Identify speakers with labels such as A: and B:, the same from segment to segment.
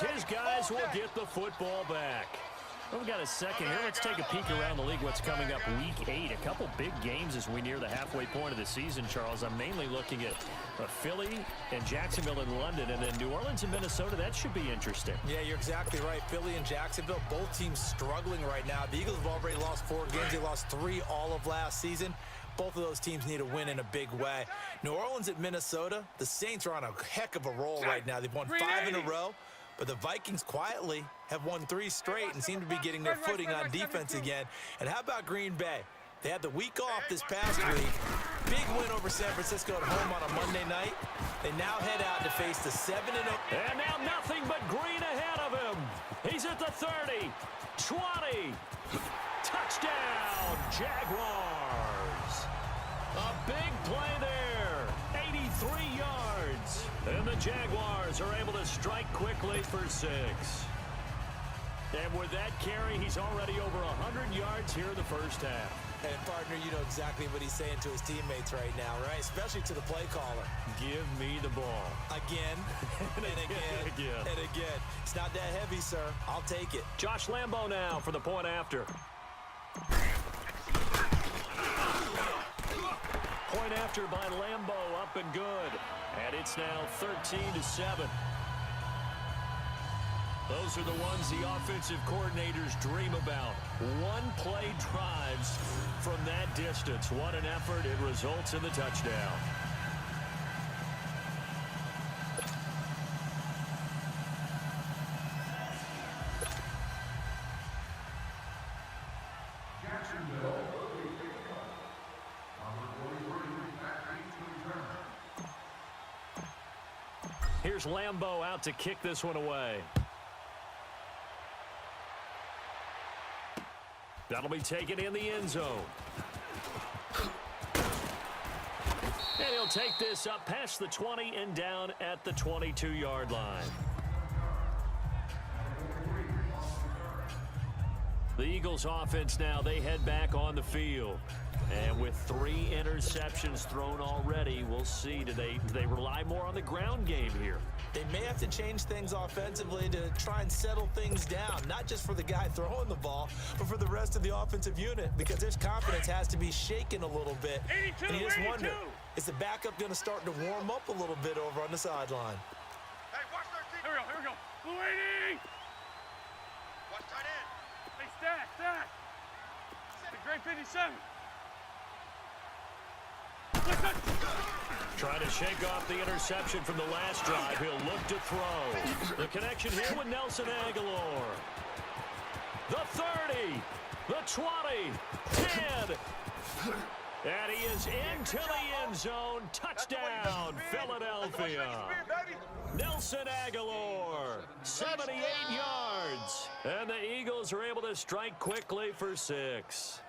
A: His guys will get the football back. Well, we've got a second here. Let's take a peek around the league. What's coming up week 8. A couple big games as we near the halfway point of the season, Charles. I'm mainly looking at Philly and Jacksonville and London, and then New Orleans and Minnesota. That should be interesting.
B: Yeah, you're exactly right. Philly and Jacksonville, both teams struggling right now. The Eagles have already lost 4 games. They lost 3 all of last season. Both of those teams need a win in a big way. New Orleans at Minnesota, the Saints are on a heck of a roll right now. They've won 5 in a row. But the Vikings quietly have won 3 straight and seem to be getting their footing on defense again. And how about Green Bay? They had the week off this past week. Big win over San Francisco at home on a Monday night. They now head out to face the 7-0.
A: And now nothing but green ahead of him. He's at the 30, 20. Touchdown, Jaguars. A big play there. 83 yards. And the Jaguars are able to strike quickly for 6. And with that carry, he's already over 100 yards here in the first half.
B: And, partner, you know exactly what he's saying to his teammates right now, right? Especially to the play caller.
A: Give me the ball.
B: Again, and again, and again. It's not that heavy, sir. I'll take it.
A: Josh Lambo now for the point after. Point after by Lambo, up and good. And it's now 13-7. Those are the ones the offensive coordinators dream about. One-play drives from that distance. What an effort. It results in the touchdown. Here's Lambo out to kick this one away. That'll be taken in the end zone. And he'll take this up past the 20 and down at the 22-yard line. The Eagles offense now, they head back on the field. And with 3 interceptions thrown already, we'll see. Do they rely more on the ground game here?
B: They may have to change things offensively to try and settle things down, not just for the guy throwing the ball, but for the rest of the offensive unit, because their confidence has to be shaken a little bit.
C: 82,
B: and you just
C: 82.
B: wonder, is the backup going to start to warm up a little bit over on the sideline?
C: Hey, watch 13. Here we go. Blue 80. Watch tight end. Hey, stack. The great 57.
A: Trying to shake off the interception from the last drive. He'll look to throw. The connection here with Nelson Aguilar. The 30, the 20, 10. And he is into the end zone. Touchdown, Philadelphia. Nelson Aguilar, 78 yards. And the Eagles are able to strike quickly for 6.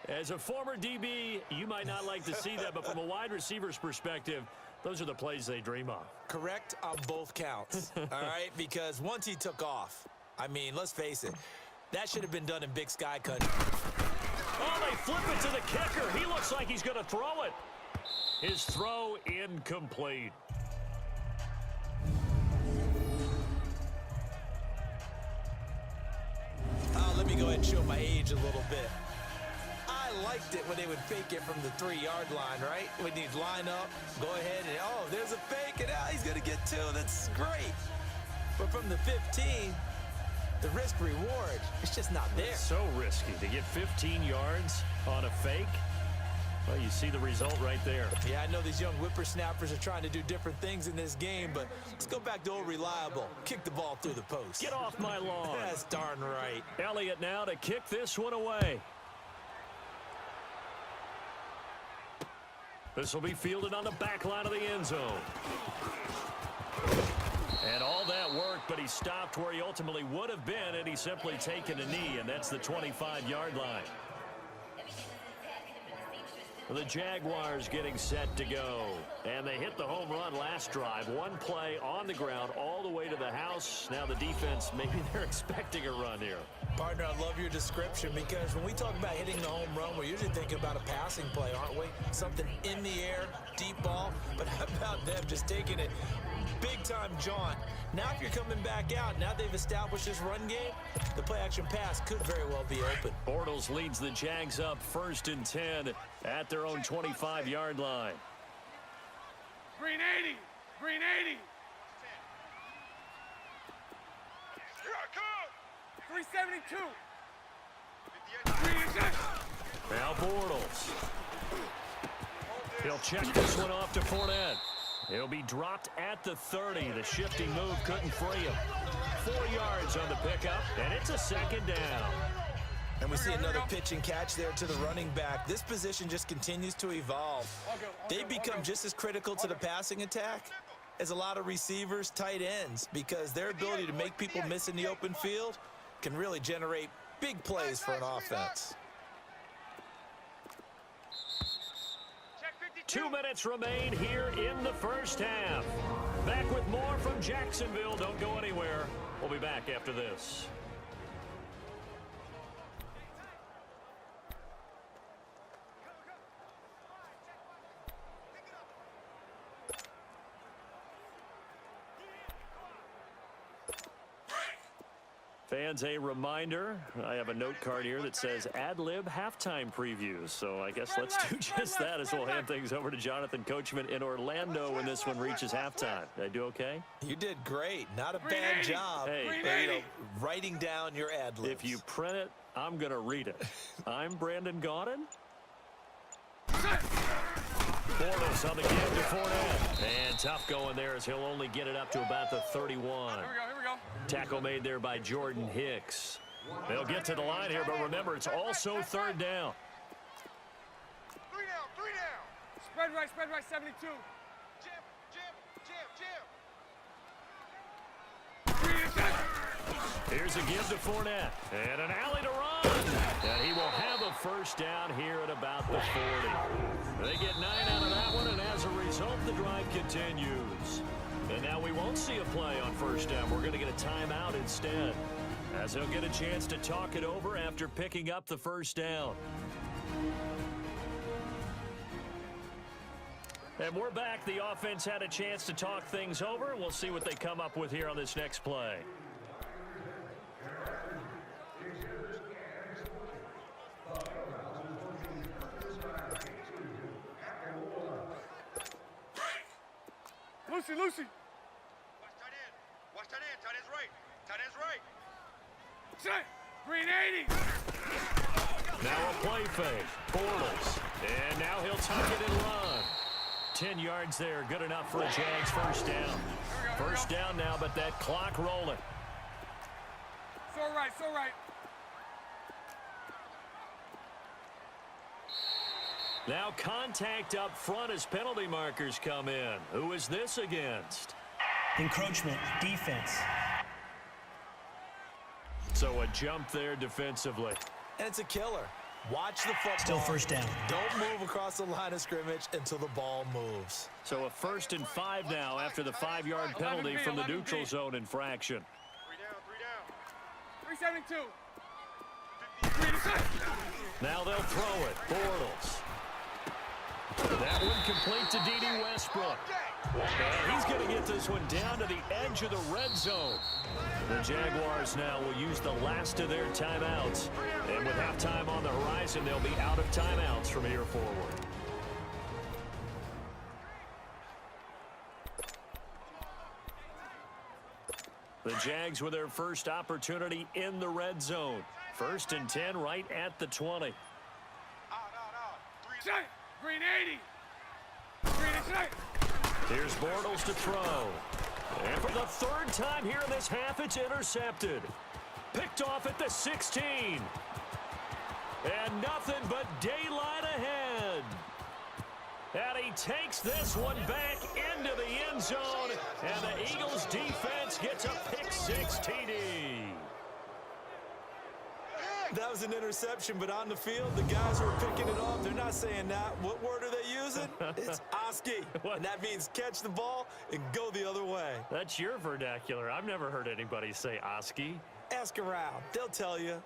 A: As a former DB, you might not like to see that, but from a wide receiver's perspective, those are the plays they dream of.
B: Correct on both counts, all right? Because once he took off, I mean, let's face it, that should have been done in Big Sky Country.
A: Oh, they flip it to the kicker. He looks like he's going to throw it. His throw incomplete.
B: Let me go ahead and show my age a little bit. I liked it when they would fake it from the 3-yard line, right? When you'd line up, go ahead and, oh, there's a fake, and he's going to get 2. That's great. But from the 15, the risk-reward, it's just not there.
A: It's so risky to get 15 yards on a fake. Well, you see the result right there.
B: Yeah, I know these young whippersnappers are trying to do different things in this game, but let's go back to old reliable. Kick the ball through the post.
A: Get off my lawn.
B: That's darn right.
A: Elliott now to kick this one away. This will be fielded on the back line of the end zone. And all that work, but he stopped where he ultimately would have been, and he's simply taken a knee, and that's the 25-yard line. The Jaguars getting set to go. And they hit the home run last drive. One play on the ground all the way to the house. Now the defense, maybe they're expecting a run here.
B: Partner, I love your description because when we talk about hitting the home run, we're usually thinking about a passing play, aren't we? Something in the air, deep ball. But how about them just taking it big-time jaunt? Now if you're coming back out, now they've established this run game, the play-action pass could very well be open.
A: Bortles leads the Jags up 1st and 10 at their own 25-yard line.
C: Green 80. Green 80. 372.
A: Now Bortles. He'll check this one off to Fournette. He'll be dropped at the 30. The shifting move couldn't free him. 4 yards on the pickup, and it's a 2nd down.
B: And we see another pitch and catch there to the running back. This position just continues to evolve. They become just as critical to the passing attack as a lot of receivers, tight ends, because their ability to make people miss in the open field can really generate big plays for an offense.
A: 2 minutes remain here in the first half. Back with more from Jacksonville. Don't go anywhere. We'll be back after this. Fans, a reminder, I have a note card here that says ad-lib halftime previews. So I guess let's do just that as we'll hand things over to Jonathan Coachman in Orlando when this one reaches halftime. Did I do okay?
B: You did great. Not a bad job.
A: Hey,
B: writing down your ad-libs.
A: If you print it, I'm going to read it. I'm Brandon Gaudin. Bortles on the give to Fournette. And tough going there as he'll only get it up to about the 31.
C: Here we go.
A: Tackle made there by Jordan Hicks. They'll get to the line here, but remember, it's also 3rd down.
C: 3 down. Spread right, 72.
A: Here's a give to Fournette. And an alley to run. And he will have a 1st down here at about the 40. They get 9 out of that one, and as a result, the drive continues. And now we won't see a play on 1st down. We're going to get a timeout instead, as he'll get a chance to talk it over after picking up the 1st down. And we're back. The offense had a chance to talk things over. We'll see what they come up with here on this next play.
C: Lucy.
D: Watch tight end. Tight end's right. Tight end's right.
C: Set. Green 80.
A: Now a play fake. Bortles. And now he'll tuck it and run. 10 yards there. Good enough for a Jags 1st down. 1st down now, but that clock rolling.
C: So right.
A: Now contact up front as penalty markers come in. Who is this against?
E: Encroachment, defense.
A: So a jump there defensively.
B: And it's a killer. Watch the football.
E: Still 1st down.
B: Don't move across the line of scrimmage until the ball moves.
A: So a 1st and 5 now after the 5-yard penalty from the neutral zone infraction.
C: 3 down. 372.
A: Now they'll throw it. Bortles. That one complete to D.D. Westbrook. And he's going to get this one down to the edge of the red zone. The Jaguars now will use the last of their timeouts. And with halftime on the horizon, they'll be out of timeouts from here forward. The Jags with their first opportunity in the red zone. 1st and 10 right at the 20.
C: Green 80. Green 80.
A: Here's Bortles to throw. And for the 3rd time here in this half, it's intercepted. Picked off at the 16. And nothing but daylight ahead. And he takes this one back into the end zone. And the Eagles defense gets a pick-6 TD.
B: That was an interception, but on the field, the guys who are picking it off, they're not saying that. What word are they using? It's Oski. And that means catch the ball and go the other way.
A: That's your vernacular. I've never heard anybody say Oski.
B: Ask around. They'll tell you.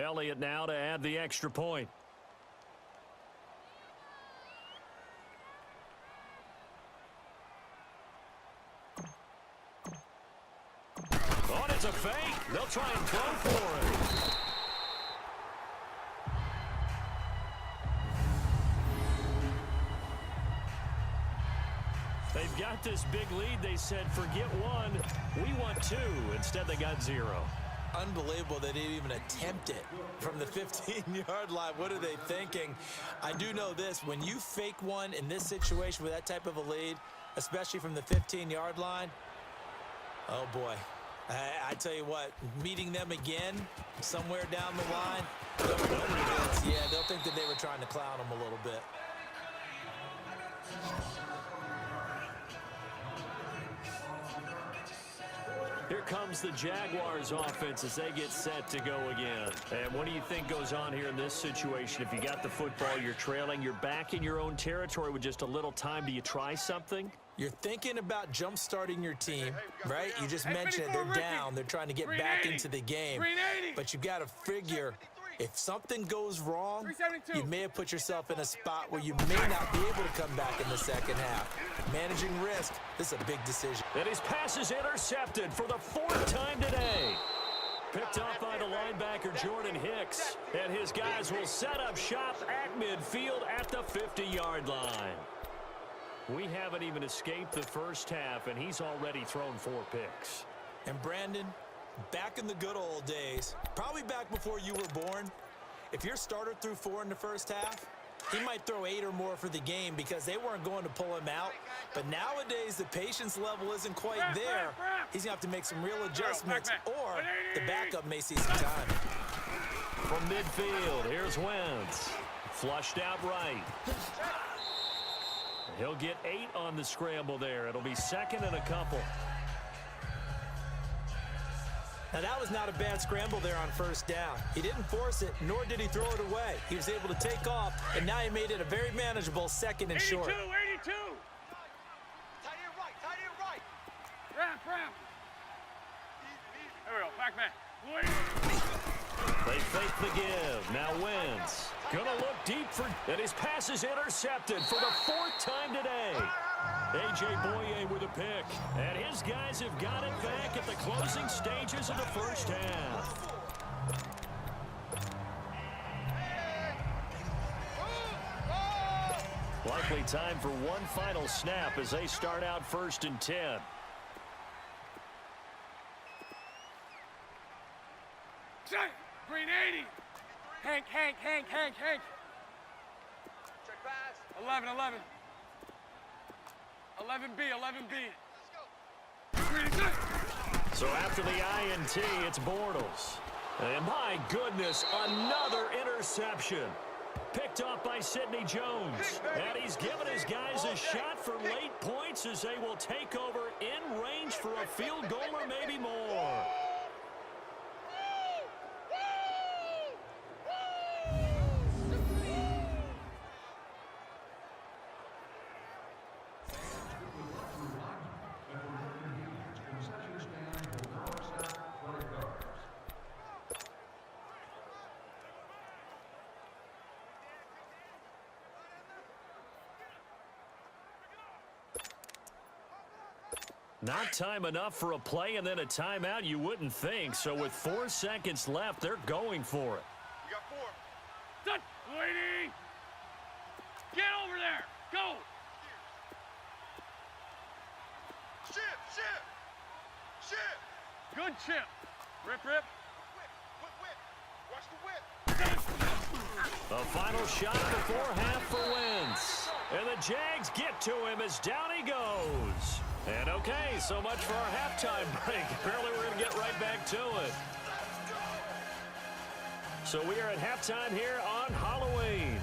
A: Elliott now to add the extra point. Oh, and it's a fake. They'll try and throw for it. They've got this big lead. They said, forget one. We want two. Instead, they got 0.
B: Unbelievable they didn't even attempt it from the 15-yard line. What are they thinking? I do know this. When you fake one in this situation with that type of a lead, especially from the 15-yard line, oh, boy. I tell you what, meeting them again somewhere down the line, they'll think that they were trying to clown them a little bit.
A: Here comes the Jaguars offense as they get set to go again. And what do you think goes on here in this situation? If you got the football, you're trailing, you're back in your own territory with just a little time. Do you try something?
B: You're thinking about jump-starting your team, right? You just mentioned it. They're down. They're trying to get back into the game. But you've got to figure, if something goes wrong, you may have put yourself in a spot where you may not be able to come back in the second half. Managing risk, this is a big decision.
A: And his pass is intercepted for the 4th time today. Picked up by the linebacker, Jordan Hicks. And his guys will set up shop at midfield at the 50-yard line. We haven't even escaped the first half, and he's already thrown 4 picks.
B: And Brandon, back in the good old days, probably back before you were born, if your starter threw 4 in the first half, he might throw 8 or more for the game because they weren't going to pull him out. But nowadays, the patience level isn't quite there. He's going to have to make some real adjustments, or the backup may see some time.
A: From midfield, here's Wentz. Flushed out right. He'll get 8 on the scramble there. It'll be 2nd and a couple.
B: Now, that was not a bad scramble there on first down. He didn't force it, nor did he throw it away. He was able to take off, and now he made it a very manageable 2nd and short.
C: 82.
D: Tight end right, tight end right.
C: Ramp. There we go, back man.
A: They fake the give. Now Wentz. Gonna look deep for, and his pass is intercepted for the 4th time today. A.J. Boye with a pick. And his guys have got it back at the closing stages of the first half. Likely time for one final snap as they start out 1st and 10.
C: Green 80. Hank.
D: Check pass.
C: 11. 11B.
A: So after the INT, it's Bortles. And my goodness, another interception. Picked off by Sidney Jones. And he's given his guys a shot for late points as they will take over in range for a field goal or maybe more. Not time enough for a play and then a timeout, you wouldn't think. So with 4 seconds left, they're going for it.
D: We got 4.
C: Done. Waiting. Get over there. Go.
D: Ship.
C: Good chip. Rip.
D: Whip. Watch the whip.
A: The final shot before half for Wentz. And the Jags get to him as down he goes. And okay, so much for our halftime break. Apparently we're going to get right back to it. So we are at halftime here on Halloween.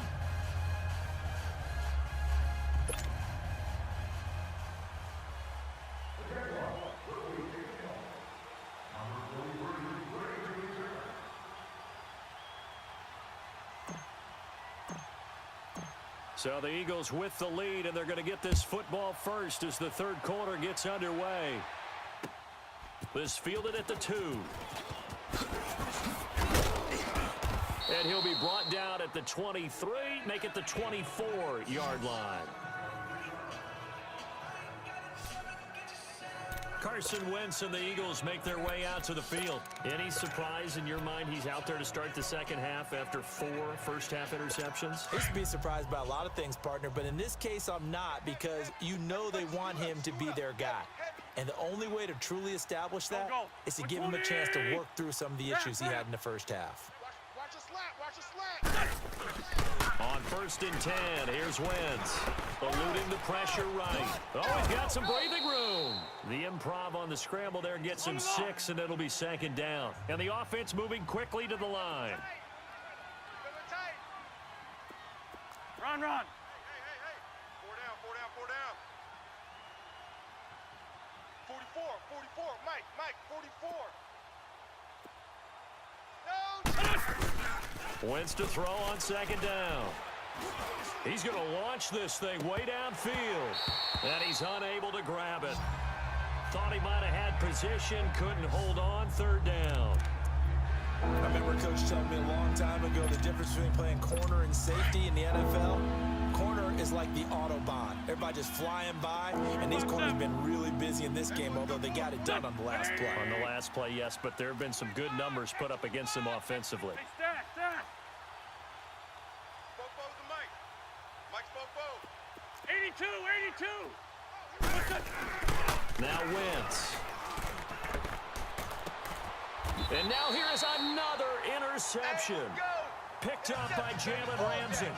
A: So the Eagles with the lead, and they're going to get this football first as the third quarter gets underway. This fielded at the 2. And he'll be brought down at the 23, make it the 24-yard line. Carson Wentz and the Eagles make their way out to the field. Any surprise in your mind he's out there to start the second half after 4 first-half interceptions?
B: He should be surprised by a lot of things, partner, but in this case I'm not, because you know they want him to be their guy. And the only way to truly establish that is to give him a chance to work through some of the issues he had in the first half.
D: Watch a slat, watch a slat.
A: On 1st and 10, here's Wentz. Eluding the pressure right. Oh, he's got some breathing room. The improv on the scramble there gets him 6, and it'll be 2nd down. And the offense moving quickly to the line.
C: Run.
D: Hey. 4 down, 4 down, 4 down. 44, Mike, 44. No!
A: Wentz to throw on 2nd down. He's going to launch this thing way downfield. And he's unable to grab it. Thought he might have had position, couldn't hold on. 3rd down.
B: I remember Coach telling me a long time ago the difference between playing corner and safety in the NFL. Corner is like the Autobahn. Everybody just flying by, and these corners have been really busy in this game, although they got it done on the last play.
A: On the last play, yes, but there have been some good numbers put up against them offensively.
C: Hey, stack.
D: Bobo's the Mike. Mike's Bobo.
C: 82.
A: Now Wentz. And now here is another interception. Picked up by Jalen Ramsey.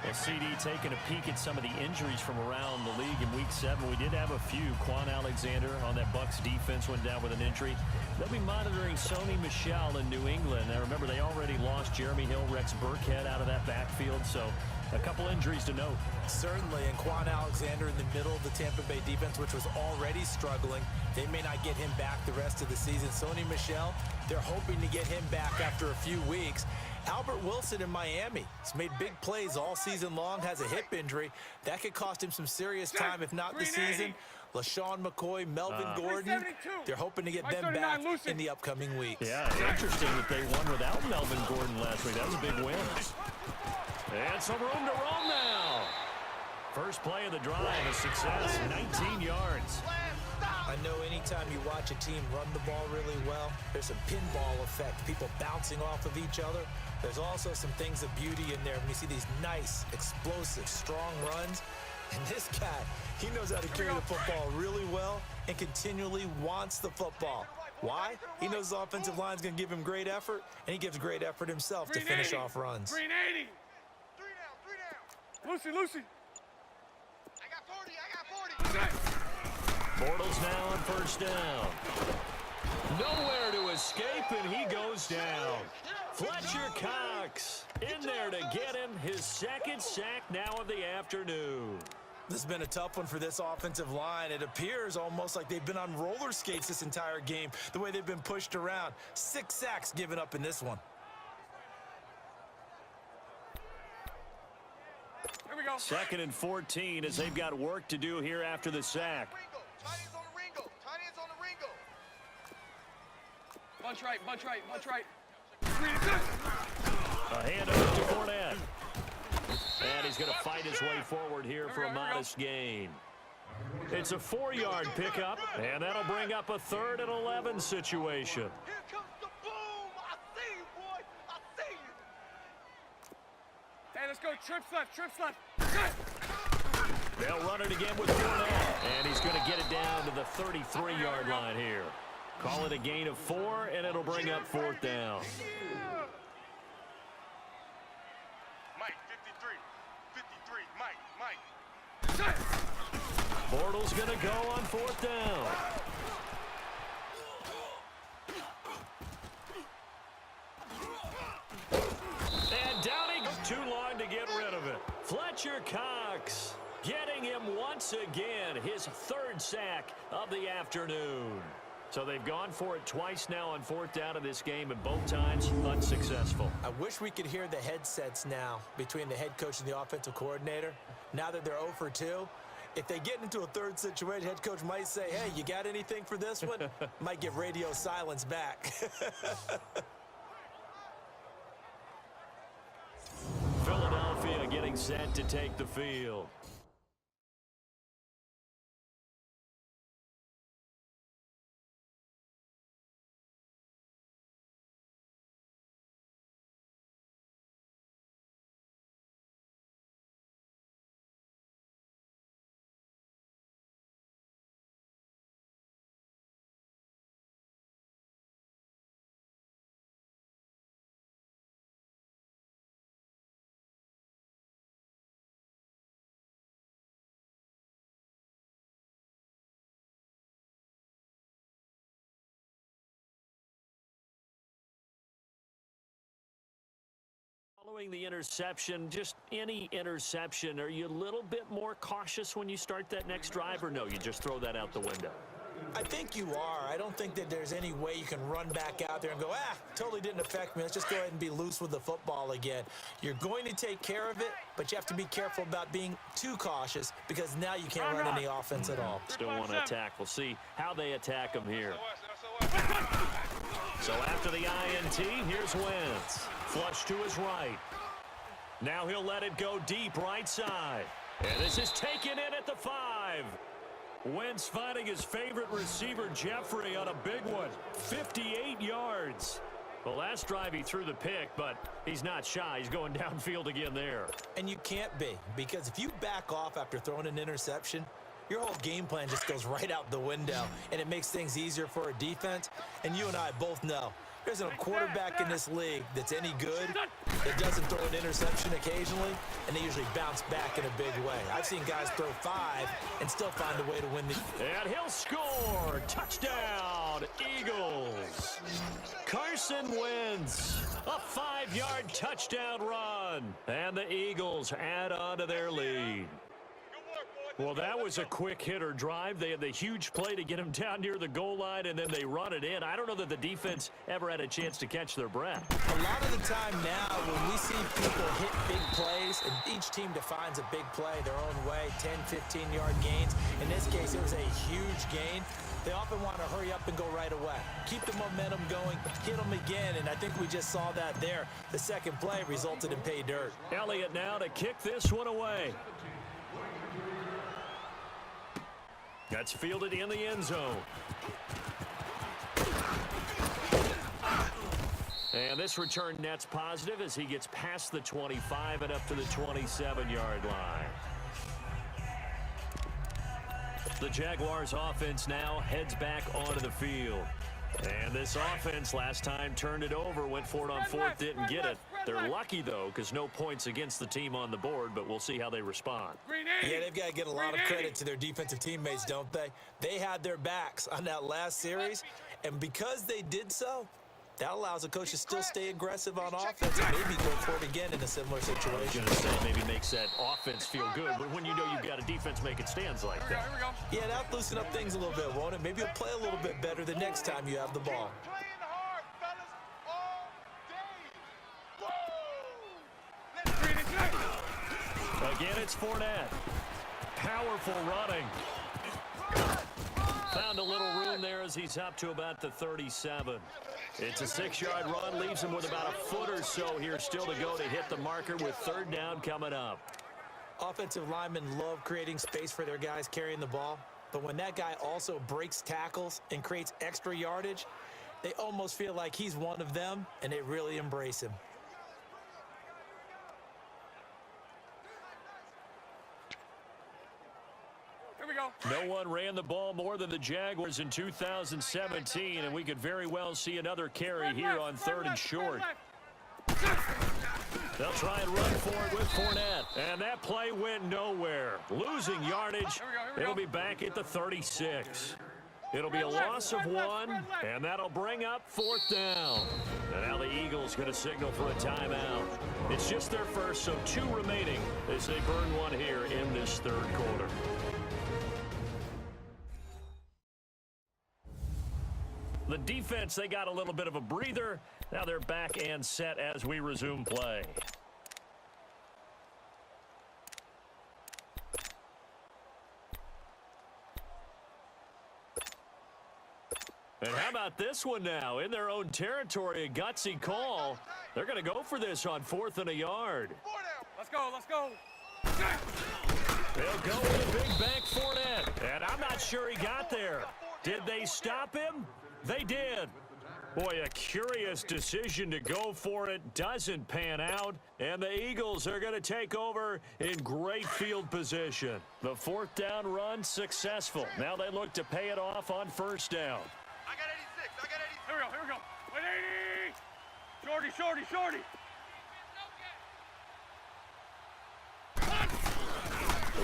A: Well, CD taking a peek at some of the injuries from around the league in Week 7. We did have a few. Quan Alexander on that Bucs defense went down with an injury. They'll be monitoring Sony Michel in New England. Now, remember, they already lost Jeremy Hill, Rex Burkhead out of that backfield, so a couple injuries to note.
B: Certainly, and Quan Alexander in the middle of the Tampa Bay defense, which was already struggling. They may not get him back the rest of the season. Sony Michel, they're hoping to get him back after a few weeks. Albert Wilson in Miami. He's made big plays all season long, has a hip injury. That could cost him some serious time, if not the season. LaShawn McCoy, Melvin Gordon, they're hoping to get them back in the upcoming weeks.
A: Yeah, it's interesting that they won without Melvin Gordon last week. That was a big win. And some room to roam now. First play of the drive, a success, 19 yards.
B: I know anytime you watch a team run the ball really well, there's a pinball effect, people bouncing off of each other. There's also some things of beauty in there when you see these nice, explosive, strong runs. And this guy, he knows how to carry the football really well and continually wants the football. Why? He knows the offensive line's going to give him great effort, and he gives great effort himself to finish off runs.
C: 380.
D: 3 down.
C: Lucy.
D: I got 40.
A: Bortles now on 1st down. Nowhere to escape, and he goes down. Fletcher Cox in there to get him his 2nd sack now of the afternoon.
B: This has been a tough one for this offensive line. It appears almost like they've been on roller skates this entire game, the way they've been pushed around. 6 sacks given up in this one.
C: Here we go.
A: 2nd and 14 as they've got work to do here after the sack.
C: Bunch right.
A: A handoff to Fournette. And he's going to fight his way forward here for a modest gain. It's a 4-yard pickup, and that'll bring up a 3rd and 11 situation.
D: Here comes the boom. I see you, boy. I see you.
C: Hey, let's go. Trips left.
A: They'll run it again with Fournette, and he's going to get it down to the 33-yard line here. Call it a gain of 4, and it'll bring up 4th down.
D: Mike, 53, Mike.
A: Bortles going to go on 4th down. And Downing too long to get rid of it. Fletcher Cox getting him once again his 3rd sack of the afternoon. So they've gone for it twice now on fourth down in this game, and both times unsuccessful.
B: I wish we could hear the headsets now between the head coach and the offensive coordinator. Now that they're 0 for 2, if they get into a third situation, head coach might say, hey, you got anything for this one? Might get radio silence back.
A: Philadelphia getting set to take the field. Following the interception, just any interception, are you a little bit more cautious when you start that next drive, or no, you just throw that out the window?
B: I think you are. I don't think that there's any way you can run back out there and go, totally didn't affect me. Let's just go ahead and be loose with the football again. You're going to take care of it, but you have to be careful about being too cautious because now you can't run any offense at all.
A: Still want to attack. We'll see how they attack them here. So after the INT, here's Wentz. Flush to his right. Now he'll let it go deep right side. And this is taken in at the 5. Wentz finding his favorite receiver, Jeffrey, on a big one. 58 yards. The last drive he threw the pick, but he's not shy. He's going downfield again there.
B: And you can't be, because if you back off after throwing an interception, your whole game plan just goes right out the window, and it makes things easier for a defense. And you and I both know there's a quarterback in this league that's any good that doesn't throw an interception occasionally, and they usually bounce back in a big way. I've seen guys throw 5 and still find a way to win the...
A: And he'll score! Touchdown, Eagles! Carson Wentz, a 5-yard touchdown run, and the Eagles add on to their lead. Well, that was a quick hitter drive. They had the huge play to get him down near the goal line, and then they run it in. I don't know that the defense ever had a chance to catch their breath.
B: A lot of the time now when we see people hit big plays, and each team defines a big play their own way, 10, 15-yard gains. In this case, it was a huge gain. They often want to hurry up and go right away. Keep the momentum going, hit them again, and I think we just saw that there. The second play resulted in pay dirt.
A: Elliott now to kick this one away. That's fielded in the end zone. And this return net's positive as he gets past the 25 and up to the 27-yard line. The Jaguars offense now heads back onto the field. And this offense last time turned it over, went for it on fourth, didn't get it. They're lucky, though, because no points against the team on the board, but we'll see how they respond.
B: Yeah, they've got to get a lot of credit to their defensive teammates, don't they? They had their backs on that last series, and because they did so, that allows the coach to still stay aggressive on offense and maybe go for it again in a similar situation.
A: I was going to say maybe makes that offense feel good, but when you know you've got a defense making stands like that.
B: Yeah, that'll loosen up things a little bit, won't it? Maybe you'll play a little bit better the next time you have the ball.
A: Again, it's Fournette. Powerful running. Found a little room there as he's up to about the 37. It's a 6-yard run, leaves him with about a foot or so here still to go to hit the marker with third down coming up.
B: Offensive linemen love creating space for their guys carrying the ball, but when that guy also breaks tackles and creates extra yardage, they almost feel like he's one of them, and they really embrace him.
A: No one ran the ball more than the Jaguars in 2017, and we could very well see another carry here on third and short. They'll try and run for it with Fournette, and that play went nowhere. Losing yardage, it'll be back at the 36. It'll be a loss of 1, and that'll bring up fourth down. And now the Eagles going to signal for a timeout. It's just their first, so 2 remaining as they burn one here in this third quarter. defense, they got a little bit of a breather. Now they're back and set as we resume play. And how about this one now? In their own territory, a gutsy call. They're going to go for this on 4th and a yard.
C: Let's go, let's go.
A: They'll go with a big bank Fournette. And I'm not sure he got there. Did they stop him? They did. Boy, a curious decision to go for it. Doesn't pan out. And the Eagles are going to take over in great field position. The 4th down run successful. Now they look to pay it off on 1st down.
D: I got 86. I got 86.
C: Here we go, here we go. 180. Shorty, shorty, shorty.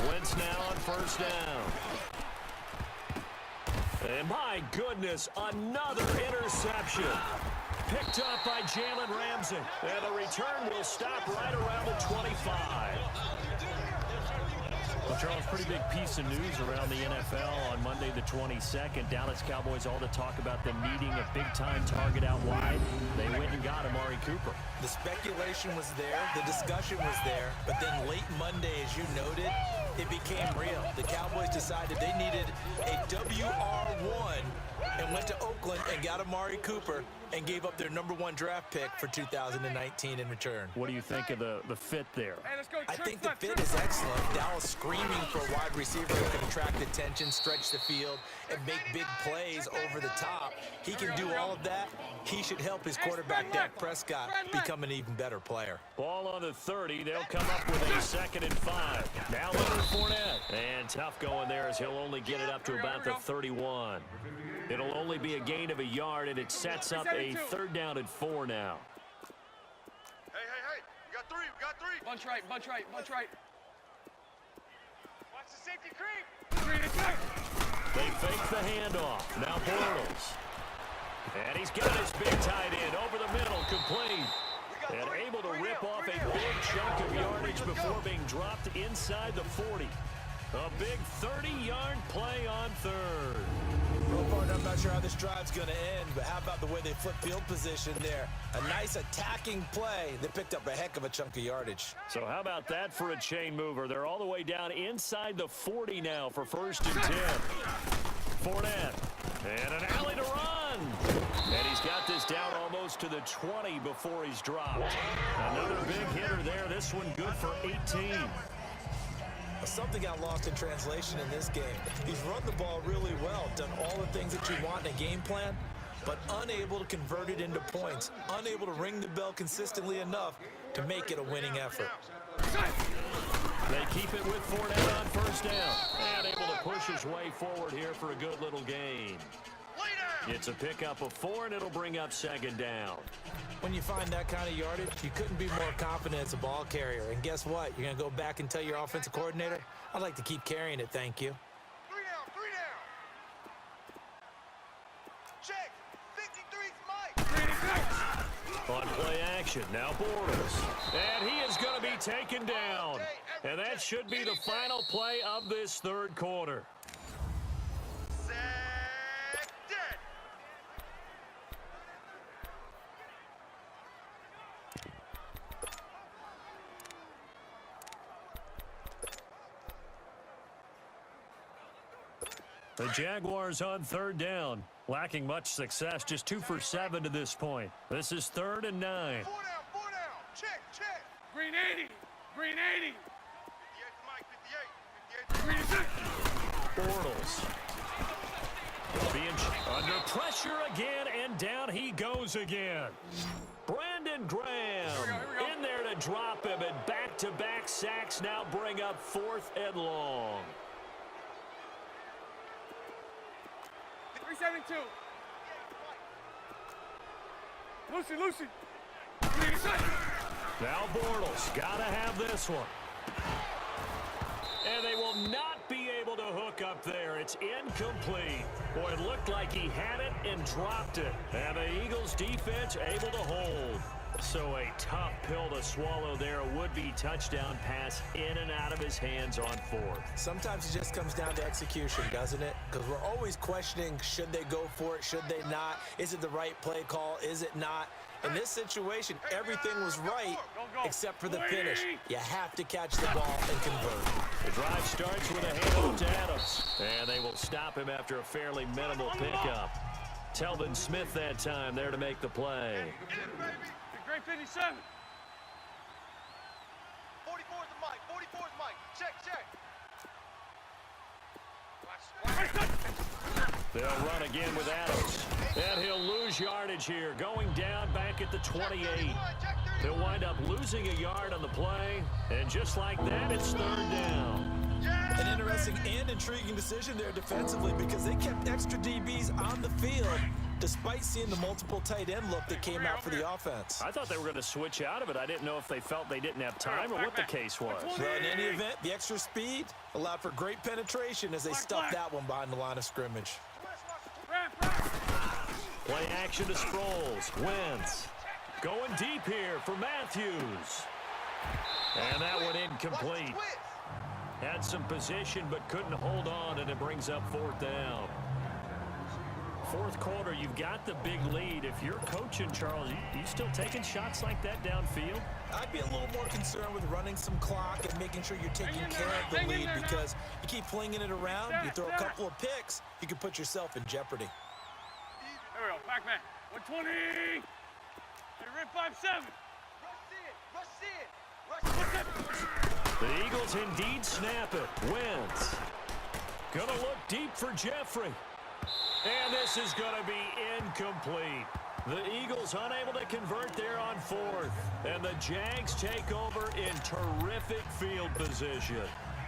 A: Wentz now on 1st down. And my goodness, another interception. Picked up by Jalen Ramsey. And the return will stop right around the 25. Well, Charles, pretty big piece of news around the NFL on Monday the 22nd. Dallas Cowboys, all the talk about them needing a big-time target out wide. They went and got Amari Cooper.
B: The speculation was there, the discussion was there, but then late Monday, as you noted, it became real. The Cowboys decided they needed a WR1 and went to Oakland and got Amari Cooper and gave up their #1 draft pick for 2019 in return.
A: What do you think of the fit there?
C: Hey, let's go.
B: I think the fit is excellent. Dallas screaming for a wide receiver who can attract attention, stretch the field, and make big plays over the top. He can do all of that. He should help his quarterback, Dak Prescott, become an even better player.
A: Ball on the 30. They'll come up with a 2nd and 5. Now Leonard Fournette. And tough going there as he'll only get it up to about the 31. It'll only be a gain of a yard, and it sets up a 3rd down and 4 now.
D: Hey, hey, hey. We got 3. We got 3.
C: Bunch right, bunch right, bunch right. Watch the safety creep.
A: They fake the handoff. Now Bortles. And he's got his big tight end over the middle, complete. And able to rip off a big chunk of yardage before being dropped inside the 40. A big 30-yard play on 3rd.
B: I'm not sure how this drive's going to end, but how about the way they flip field position there? A nice attacking play that picked up a heck of a chunk of yardage.
A: So how about that for a chain mover? They're all the way down inside the 40 now for 1st and 10. Fournette. And an alley to run. And he's got this down almost to the 20 before he's dropped. Another big hitter there. This one good for 18.
B: Something got lost in translation in this game. He's run the ball really well, done all the things that you want in a game plan, but unable to convert it into points, unable to ring the bell consistently enough to make it a winning effort.
A: They keep it with Fournette on 1st down. And able to push his way forward here for a good little gain. It's a pickup of 4, and it'll bring up 2nd down.
B: When you find that kind of yardage, you couldn't be more confident as a ball carrier. And guess what? You're going to go back and tell your offensive coordinator, I'd like to keep carrying it, thank you.
D: 3 down, 3 down. Check. 53's Mike.
A: On play action, now Bortles. And he is going to be taken down. And that should be the final play of this 3rd quarter. The Jaguars on 3rd down, lacking much success, just 2 for 7 to this point. This is 3rd and 9.
D: 4 down, 4 down. Check, check.
C: Green 80, green 80.
D: 58 to Mike, 58.
C: 58.
A: Bortles. Being under pressure again, and down he goes again. Brandon Graham in there to drop him, and back-to-back sacks now bring up 4th and long.
C: 372. Lucy.
A: Now Bortles, gotta have this one. And they will not be able to hook up there. It's incomplete. Boy, it looked like he had it and dropped it. And the Eagles defense able to hold. So a tough pill to swallow there. A would-be touchdown pass in and out of his hands on fourth.
B: Sometimes it just comes down to execution, doesn't it? Because we're always questioning, should they go for it, should they not? Is it the right play call, is it not? In this situation, everything was right except for the finish. You have to catch the ball and convert.
A: The drive starts with a handoff to Adams, and they will stop him after a fairly minimal pickup. Telvin Smith that time there to make the play.
C: Great 57.
D: 44 is the mic. 44 is Mike. Check, check.
A: They'll run again with Adams. And he'll lose yardage here. Going down back at the 28. He'll wind up losing a yard on the play. And just like that, it's third down.
B: An interesting and intriguing decision there defensively because they kept extra DBs on the field despite seeing the multiple tight end look that came out for the offense.
A: I thought they were going to switch out of it. I didn't know if they felt they didn't have time or what the case was.
B: Well, in any event, the extra speed allowed for great penetration as they stuffed that one behind the line of scrimmage.
A: Play action to Sproles. Wentz going deep here for Matthews. And that one incomplete. Had some position but couldn't hold on, and it brings up fourth down. Fourth quarter, you've got the big lead. If you're coaching, Charles, you still taking shots like that downfield?
B: I'd be a little more concerned with running some clock and making sure you're taking care of the lead because you keep flinging it around, you throw a couple of picks, you can put yourself in jeopardy.
C: There we go, back man. 120. Hey, rip 5-7.
D: Rush it.
A: The Eagles indeed snap it. Wentz gonna look deep for Jeffrey. And this is gonna be incomplete. The Eagles unable to convert there on fourth. And the Jags take over in terrific field position.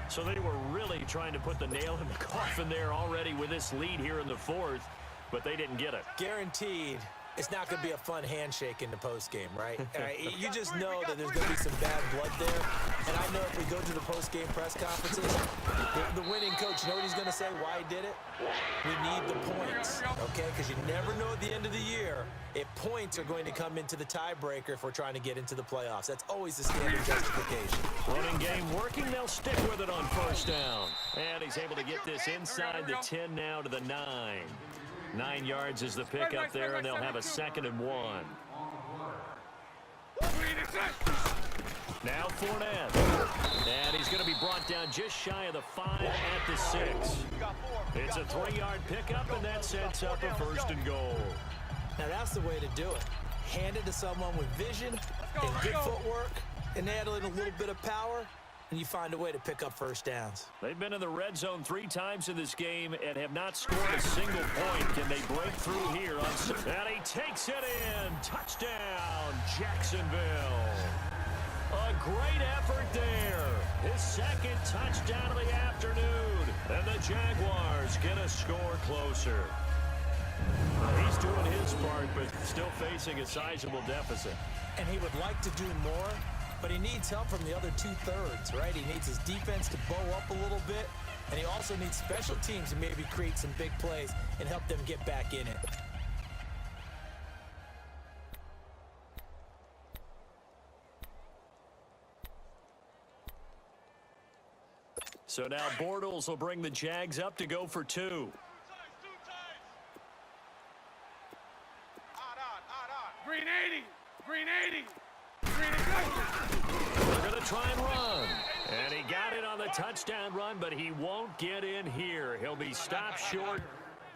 A: So they were really trying to put the nail in the coffin there already with this lead here in the fourth, but they didn't get it.
B: Guaranteed, it's not going to be a fun handshake in the postgame, right? You just know that there's going to be some bad blood there. And I know if we go to the postgame press conferences, the winning coach, you know what he's going to say, why he did it? We need the points, okay? Because you never know at the end of the year if points are going to come into the tiebreaker if we're trying to get into the playoffs. That's always the standard justification.
A: Running game working. They'll stick with it on first down. And he's able to get this inside the 10 now to the 9. 9 yards is the pickup there, and they'll have a 2nd and 1. Now Fournette. And he's going to be brought down just shy of the 5 at the 6. It's a 3-yard pickup, and that sets up a 1st and goal.
B: Now that's the way to do it. Hand it to someone with vision and good footwork and add a little bit of power, and you find a way to pick up first downs.
A: They've been in the red zone 3 times in this game and have not scored a single point. Can they break through here? And he takes it in. Touchdown, Jacksonville. A great effort there. His 2nd touchdown of the afternoon. And the Jaguars get a score closer. He's doing his part, but still facing a sizable deficit.
B: And he would like to do more, but he needs help from the other 2/3, right? He needs his defense to bow up a little bit, and he also needs special teams to maybe create some big plays and help them get back in it.
A: So now Bortles will bring the Jags up to go for 2.
C: Green 80. Green 80. Green 80.
A: They're going to try and run. And he got it on the touchdown run, but he won't get in here. He'll be stopped short,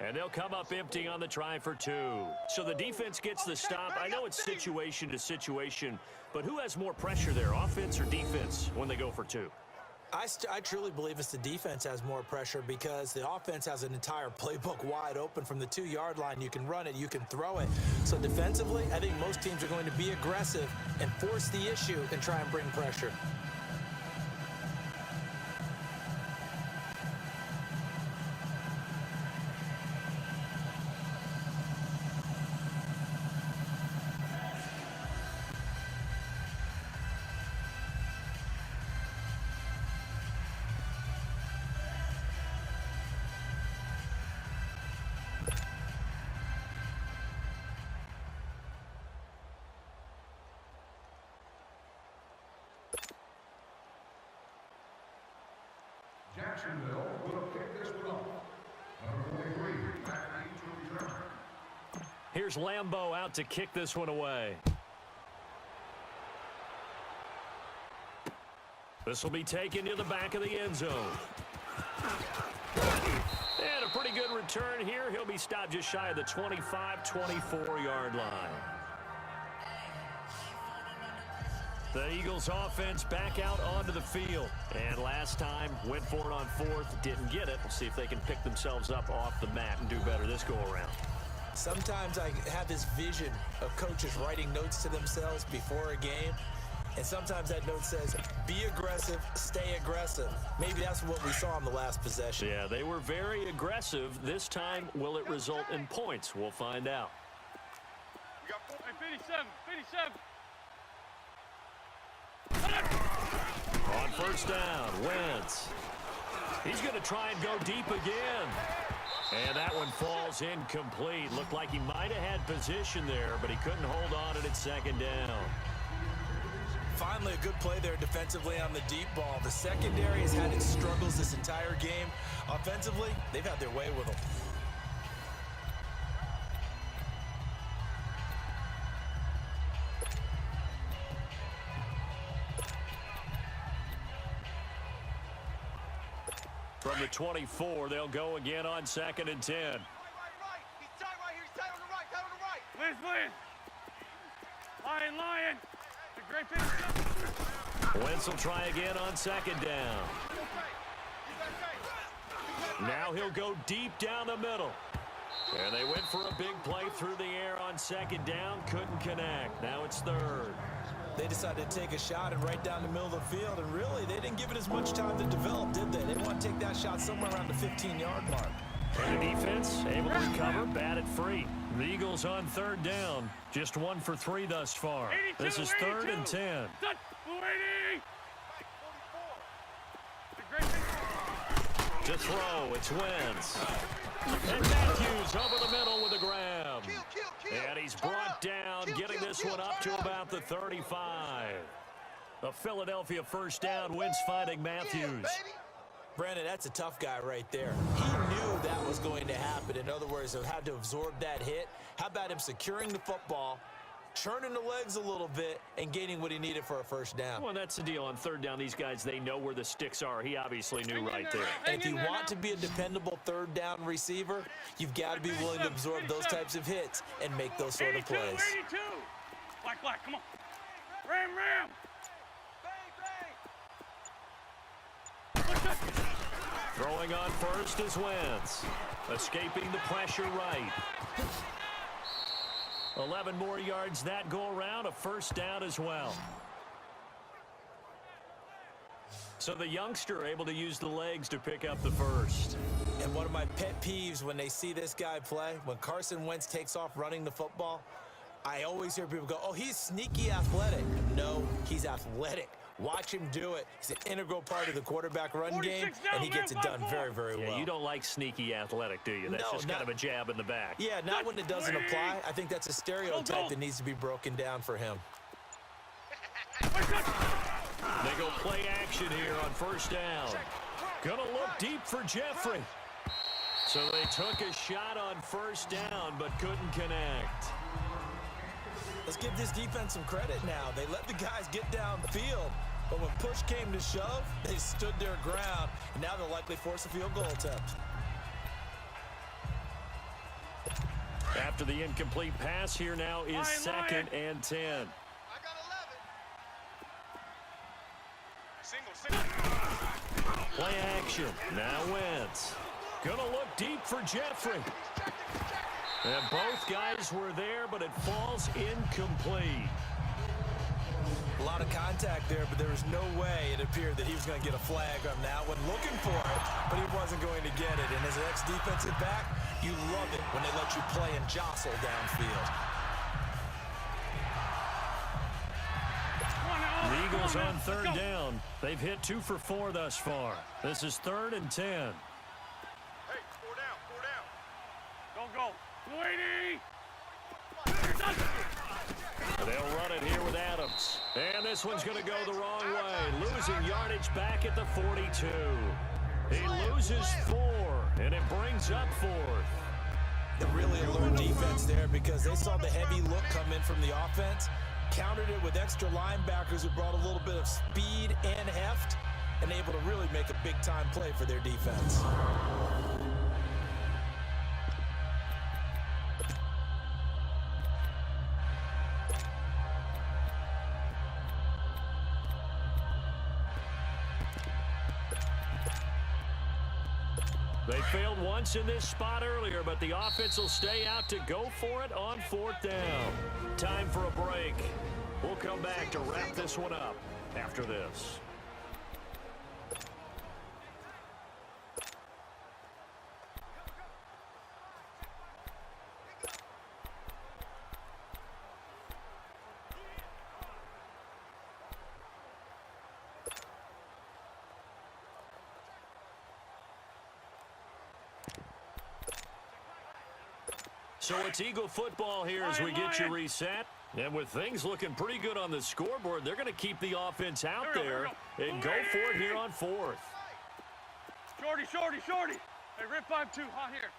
A: and they'll come up empty on the try for 2. So the defense gets the stop. I know it's situation to situation, but who has more pressure there, offense or defense, when they go for 2?
B: I truly believe it's the defense has more pressure because the offense has an entire playbook wide open from the 2-yard line. You can run it, you can throw it. So defensively, I think most teams are going to be aggressive and force the issue and try and bring pressure.
F: Jacksonville will kick this one off. Number 43, Matthew to return.
A: Here's Lambeau out to kick this one away. This will be taken to the back of the end zone. And a pretty good return here. He'll be stopped just shy of the 25-24-yard line. The Eagles offense back out onto the field. And last time, went for it on fourth, didn't get it. We'll see if they can pick themselves up off the mat and do better this go-around.
B: Sometimes I have this vision of coaches writing notes to themselves before a game. And sometimes that note says, be aggressive, stay aggressive. Maybe that's what we saw in the last possession.
A: Yeah, they were very aggressive. This time, will it result in points? We'll find out.
C: Hey, 57, 57.
A: On first down, Wentz. He's going to try and go deep again. And that one falls incomplete. Looked like he might have had position there, but he couldn't hold on at second down.
B: Finally, a good play there defensively on the deep ball. The secondary has had its struggles this entire game. Offensively, they've had their way with them.
A: From the 24, they'll go again on 2nd and 10.
D: Right. He's tight right here. He's tight on the right.
C: Liz. Lion. The great finish.
A: Wentz will try again on 2nd down. Now he'll go deep down the middle. And they went for a big play through the air on 2nd down. Couldn't connect. Now it's 3rd.
B: They decided to take a shot and right down the middle of the field, and really, they didn't give it as much time to develop, did they? They want to take that shot somewhere around the 15-yard mark.
A: And the defense able to recover, batted free. The Eagles on 3rd down, just 1 for 3 thus far.
C: 82,
A: This is 3rd and 10. To throw, it's Wentz. And Matthews over the middle with a grab. And he's brought down, getting this one up to about the 35. A Philadelphia first down, Wentz finding Matthews.
B: Brandon, that's a tough guy right there. He knew that was going to happen. In other words, he had to absorb that hit. How about him securing the football, churning the legs a little bit, and gaining what he needed for a first down?
A: Well, that's the deal. On 3rd down, these guys, they know where the sticks are. He obviously knew right there.
B: And if you want to be a dependable 3rd down receiver, you've got to be willing to absorb those types of hits and make those sort of plays.
C: 82. Black, come on. Ram.
A: Throwing on first is Wentz. Escaping the pressure right. 11 more yards that go around, a first down as well. So the youngster able to use the legs to pick up the first.
B: And one of my pet peeves when they see this guy play, when Carson Wentz takes off running the football, I always hear people go, oh, he's sneaky athletic. No, he's athletic. Watch him do it. He's an integral part of the quarterback run game, and he gets it done very, very well.
A: Yeah, you don't like sneaky athletic, do you? That's just kind of a jab in the back.
B: Yeah, not when it doesn't apply. I think that's a stereotype that needs to be broken down for him.
A: They go play action here on first down. Gonna look deep for Jeffrey. So they took a shot on first down, but couldn't connect.
B: Let's give this defense some credit now. They let the guys get down the field, but when push came to shove, they stood their ground, and now they'll likely force a field goal attempt.
A: After the incomplete pass, here now is 2nd and 10.
D: I got 11. Single.
A: Play action. Now Wentz. Gonna look deep for Jeffrey. And both guys were there, but it falls incomplete.
B: A lot of contact there, but there was no way it appeared that he was going to get a flag on that one. Looking for it, but he wasn't going to get it. And as an ex-defensive back, you love it when they let you play and jostle downfield.
A: The Eagles on 3rd down. They've hit 2 for 4 thus far. This is 3rd and 10.
D: Hey, 4 down.
C: Don't go. 80.
A: They'll run it here with Adams. And this one's going to go the wrong way. Losing yardage back at the 42. He loses 4, and it brings up 4th.
B: A really alert defense there because they saw the heavy look come in from the offense, countered it with extra linebackers who brought a little bit of speed and heft, and able to really make a big-time play for their defense.
A: They failed once in this spot earlier, but the offense will stay out to go for it on 4th down. Time for a break. We'll come back to wrap this one up after this. So it's Eagle football here as we get you reset. And with things looking pretty good on the scoreboard, they're going to keep the offense out there and go for it here on 4th.
C: Shorty, shorty, shorty. Hey, rip 5-2, hot here.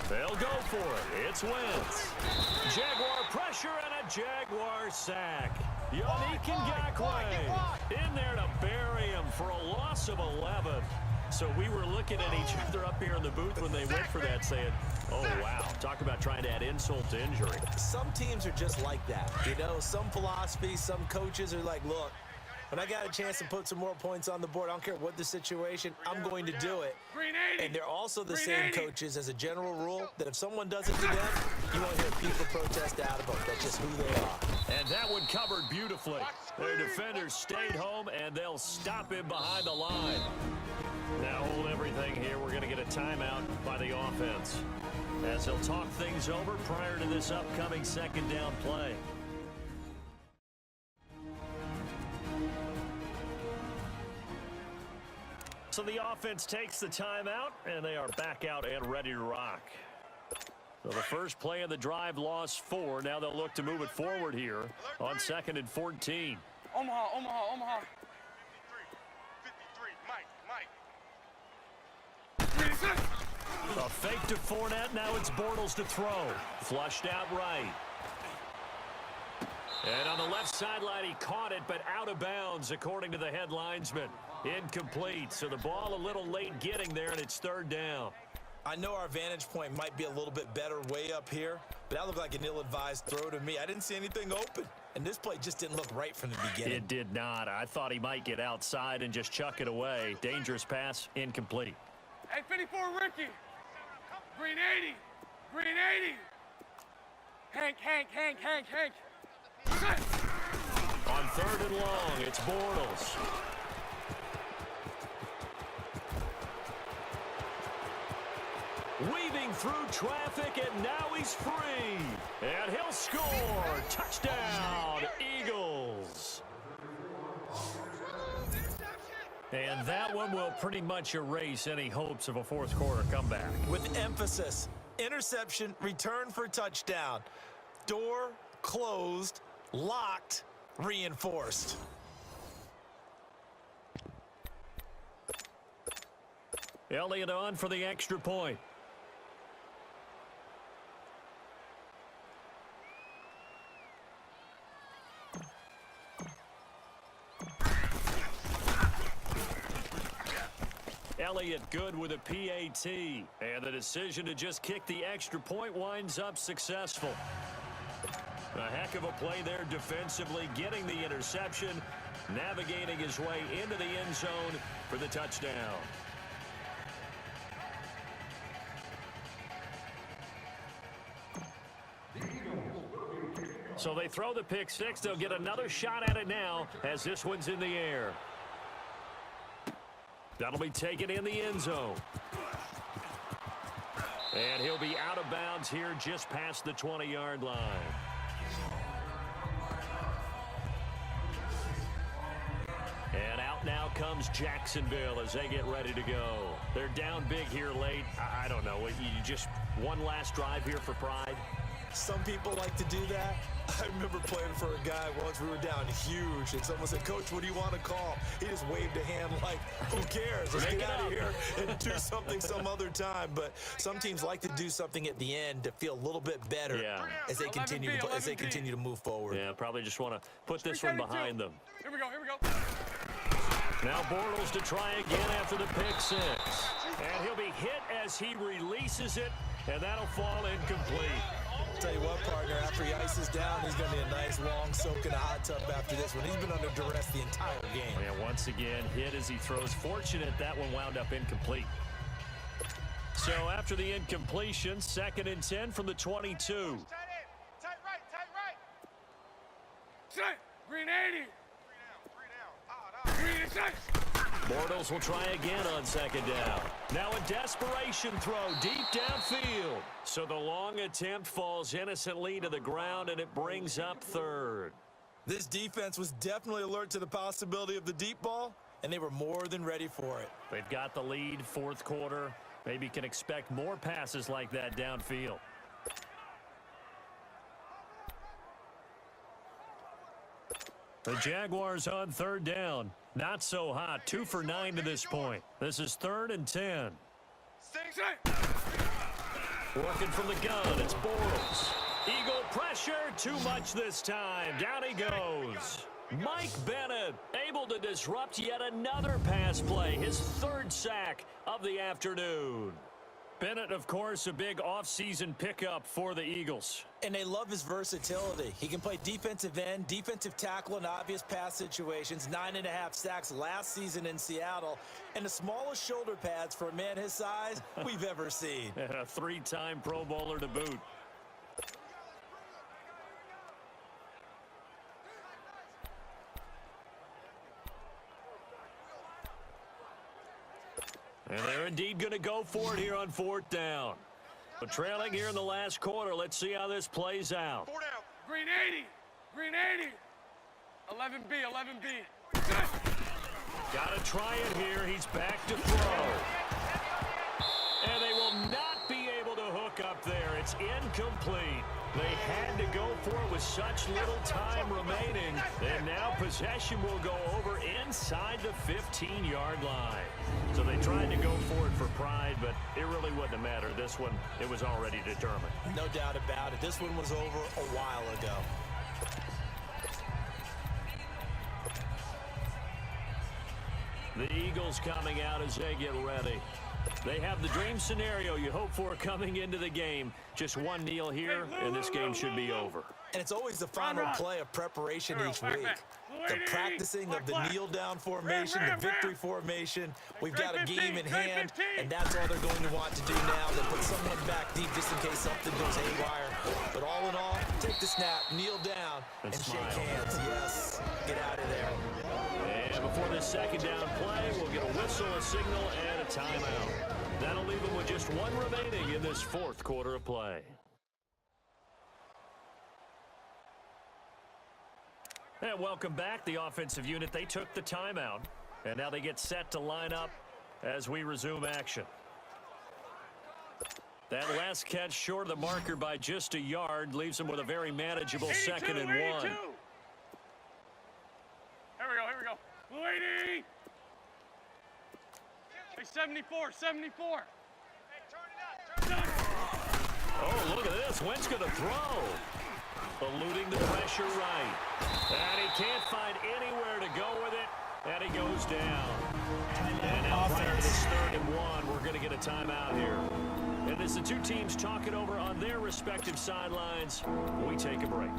A: They'll go for it. It's Wentz. Jaguar pressure and a Jaguar sack. Yannick Ngakoue in there to bury him for a loss of 11. So we were looking at each other up here in the booth when they went for that saying, oh, wow, talk about trying to add insult to injury.
B: Some teams are just like that. You know, some philosophies, some coaches are like, look, when I got a chance to put some more points on the board, I don't care what the situation, I'm going to do it. And they're also the same coaches as a general rule that if someone does it to them, you won't hear people protest out of them. That's just who they are.
A: And that one covered beautifully. Their defenders stayed home, and they'll stop him behind the line. Now hold everything here. We're going to get a timeout by the offense as they'll talk things over prior to this upcoming 2nd down play. So the offense takes the timeout, and they are back out and ready to rock. So the first play of the drive lost 4. Now they'll look to move it forward here on 2nd and 14.
C: Omaha, Omaha, Omaha.
D: 53, Mike, Mike.
A: A fake to Fournette. Now it's Bortles to throw. Flushed out right. And on the left sideline, he caught it, but out of bounds, according to the head linesman. Incomplete. So the ball a little late getting there, and it's 3rd down.
B: I know our vantage point might be a little bit better way up here, but that looked like an ill-advised throw to me. I didn't see anything open, and this play just didn't look right from the beginning.
A: It did not. I thought he might get outside and just chuck it away. Dangerous pass, incomplete.
C: Hey, 54, Ricky. Green 80. Green 80. Hank, Hank, Hank, Hank, Hank.
A: On 3rd and long, it's Bortles. Weaving through traffic, and now he's free. And he'll score. Touchdown, Eagles. And that one will pretty much erase any hopes of a 4th quarter comeback.
B: With emphasis, interception, return for touchdown. Door closed, locked, reinforced.
A: Elliott on for the extra point. Elliott good with a PAT. And the decision to just kick the extra point winds up successful. A heck of a play there defensively, getting the interception, navigating his way into the end zone for the touchdown. So they throw the pick 6. They'll get another shot at it now as this one's in the air. That'll be taken in the end zone. And he'll be out of bounds here just past the 20-yard line. And out now comes Jacksonville as they get ready to go. They're down big here late. I don't know. You just one last drive here for pride?
B: Some people like to do that. I remember playing for a guy once. We were down huge, and someone said, "Coach, what do you want to call?" He just waved a hand like, "Who cares? Let's get out of here and do something some other time." But some teams like to do something at the end to feel a little bit better as they continue to move forward.
A: Yeah, probably just want to put this one behind them.
C: Here we go, here we go.
A: Now Bortles to try again after the pick six. And he'll be hit as he releases it, and that'll fall incomplete.
B: I'll tell you what, partner, after he ices down, he's going to be a nice long soak in a hot tub after this one. He's been under duress the entire game.
A: Yeah, once again, hit as he throws. Fortunate that one wound up incomplete. So after the incompletion, 2nd and 10 from the 22.
C: Tight in. Tight right. Set. Green 80.
D: Three down.
C: Green is set.
A: Bortles will try again on 2nd down. Now a desperation throw deep downfield. So the long attempt falls innocently to the ground, and it brings up 3rd.
B: This defense was definitely alert to the possibility of the deep ball, and they were more than ready for it.
A: They've got the lead, 4th quarter. Maybe can expect more passes like that downfield. The Jaguars on 3rd down. Not so hot. 2 for 9 to this point. This is 3rd and 10.
C: Set.
A: Working from the gun, it's Bortles. Eagle pressure, too much this time. Down he goes. Mike Bennett able to disrupt yet another pass play. His 3rd sack of the afternoon. Bennett, of course, a big offseason pickup for the Eagles.
B: And they love his versatility. He can play defensive end, defensive tackle in obvious pass situations, 9.5 sacks last season in Seattle, and the smallest shoulder pads for a man his size we've ever seen.
A: And a 3-time Pro Bowler to boot. And they're indeed going to go for it here on 4th down. But trailing here in the last quarter, let's see how this plays out.
D: 4 down.
C: Green 80. Green 80. 11B. Set.
A: Got to try it here. He's back to throw. And they will not be able to hook up there. It's incomplete. They had to go for it with such little time remaining. And now possession will go over inside the 15-yard line. So they tried to go for it for pride, but it really wouldn't have mattered. This one, it was already determined.
B: No doubt about it. This one was over a while ago.
A: The Eagles coming out as they get ready. They have the dream scenario you hope for coming into the game. Just one kneel here, and this game should be over.
B: And it's always the final play of preparation each week. The practicing of the kneel-down formation, the victory formation. We've got a game in hand, and that's all they're going to want to do now. They put someone back deep just in case something goes haywire. But all in all, take the snap, kneel down, and shake hands. Yes, get out of there.
A: And before this 2nd down play, we'll get a whistle, a signal, and a timeout. That'll leave them with just one remaining in this 4th quarter of play. And welcome back. The offensive unit, they took the timeout. And now they get set to line up as we resume action. That last catch short of the marker by just a yard leaves them with a very manageable 2nd and 1.
C: Here we go. Blue 80. Hey, 74.
D: Hey, turn it up.
A: Oh, look at this. Wentz going to throw. Eluding the pressure right. And he can't find anywhere to go with it. And he goes down. And now prior to this 3rd and 1, we're going to get a timeout here. And as the two teams talk it over on their respective sidelines, we take a break.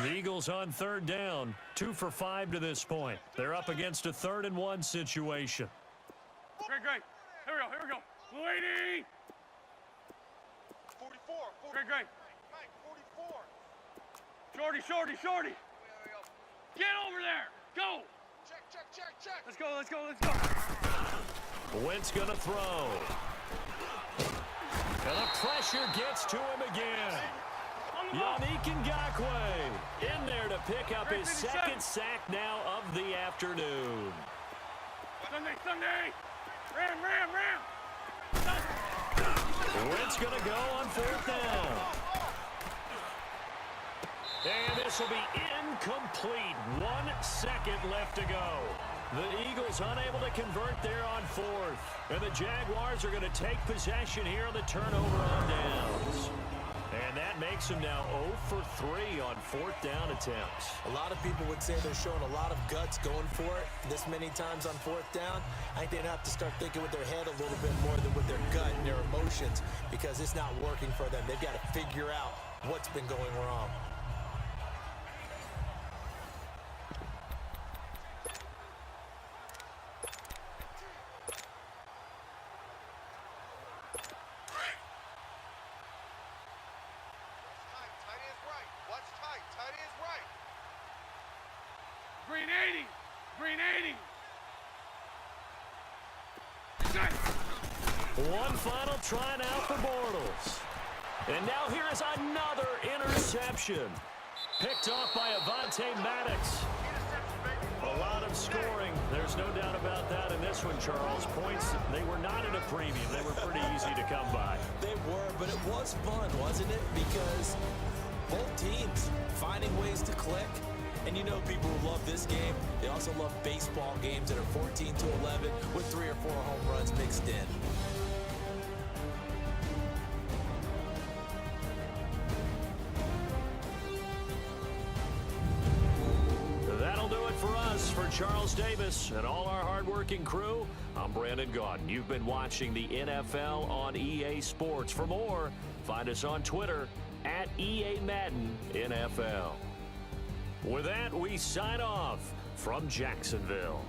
A: The Eagles on 3rd down, 2 for 5 to this point. They're up against a 3rd and 1 situation.
C: Great. Here we go. Blue 80.
D: 44.
C: Great.
D: Mike, 44.
C: Shorty. Get over there. Go.
D: Check.
C: Let's go.
A: Wentz gonna throw. And the pressure gets to him again. Yannick Ngakoue in there to pick up his 2nd sack now of the afternoon.
C: Sunday! Ram!
A: Wentz going to go on 4th down. And this will be incomplete. 1 second left to go. The Eagles unable to convert there on 4th. And the Jaguars are going to take possession here on the turnover on downs. And that makes them now 0 for 3 on 4th down attempts.
B: A lot of people would say they're showing a lot of guts going for it this many times on 4th down. I think they'd have to start thinking with their head a little bit more than with their gut and their emotions, because it's not working for them. They've got to figure out what's been going wrong.
C: Green 80!
A: One final try now for Bortles. And now here is another interception. Picked off by Avonte Maddox. A lot of scoring. There's no doubt about that in this one, Charles. Points, they were not in a premium. They were pretty easy to come by.
B: They were, but it was fun, wasn't it? Because both teams finding ways to click. And you know people who love this game, they also love baseball games that are 14-11 with 3 or 4 home runs mixed in.
A: That'll do it for us. For Charles Davis and all our hardworking crew, I'm Brandon Gaudin. You've been watching the NFL on EA Sports. For more, find us on Twitter at EA Madden NFL. With that, we sign off from Jacksonville.